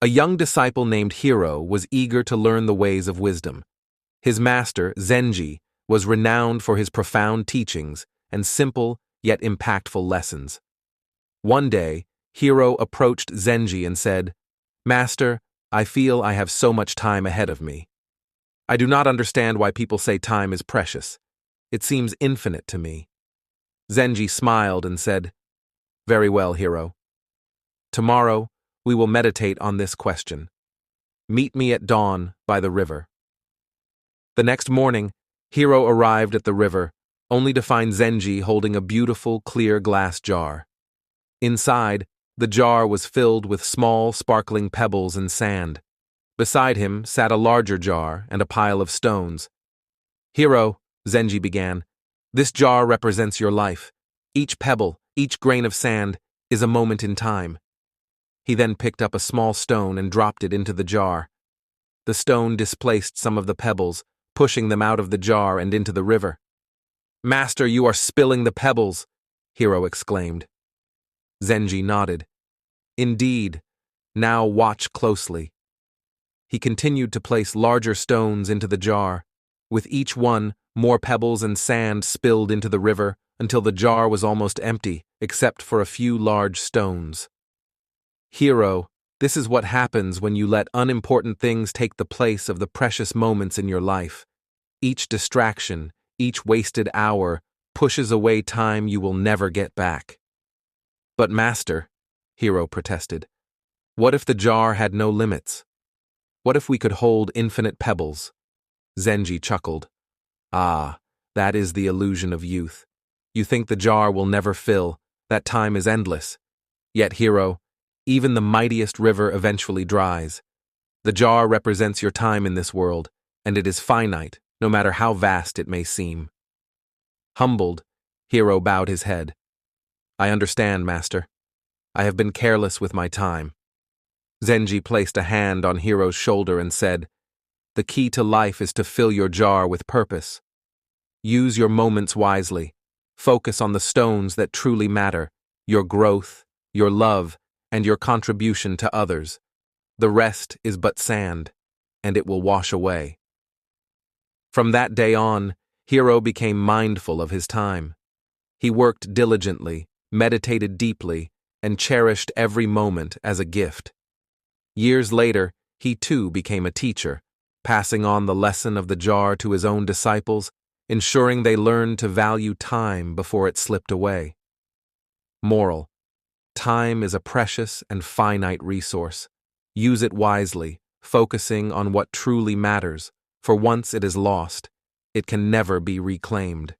A young disciple named Hiro was eager to learn the ways of wisdom. His master, Zenji, was renowned for his profound teachings and simple yet impactful lessons. One day, Hiro approached Zenji and said, "Master, I feel I have so much time ahead of me. I do not understand why people say time is precious. It seems infinite to me." Zenji smiled and said, "Very well, Hiro. Tomorrow, we will meditate on this question. Meet me at dawn by the river." The next morning, Hiro arrived at the river, only to find Zenji holding a beautiful, clear glass jar. Inside, the jar was filled with small, sparkling pebbles and sand. Beside him sat a larger jar and a pile of stones. "Hiro," Zenji began, "this jar represents your life. Each pebble, each grain of sand, is a moment in time." He then picked up a small stone and dropped it into the jar. The stone displaced some of the pebbles, pushing them out of the jar and into the river. "Master, you are spilling the pebbles," Hiro exclaimed. Zenji nodded. "Indeed. Now watch closely." He continued to place larger stones into the jar. With each one, more pebbles and sand spilled into the river until the jar was almost empty, except for a few large stones. "Hiro, this is what happens when you let unimportant things take the place of the precious moments in your life. Each distraction, each wasted hour, pushes away time you will never get back." "But Master," Hiro protested, "what if the jar had no limits? What if we could hold infinite pebbles?" Zenji chuckled. "Ah, that is the illusion of youth. You think the jar will never fill, that time is endless. Yet, Hiro, even the mightiest river eventually dries. The jar represents your time in this world, and it is finite, no matter how vast it may seem." Humbled, Hiro bowed his head. "I understand, Master. I have been careless with my time." Zenji placed a hand on Hiro's shoulder and said, "The key to life is to fill your jar with purpose. Use your moments wisely. Focus on the stones that truly matter, your growth, your love, and your contribution to others. The rest is but sand, and it will wash away." From that day on, Hiro became mindful of his time. He worked diligently, meditated deeply, and cherished every moment as a gift. Years later, he too became a teacher, passing on the lesson of the jar to his own disciples, ensuring they learned to value time before it slipped away. Moral: time is a precious and finite resource. Use it wisely, focusing on what truly matters, for once it is lost, it can never be reclaimed.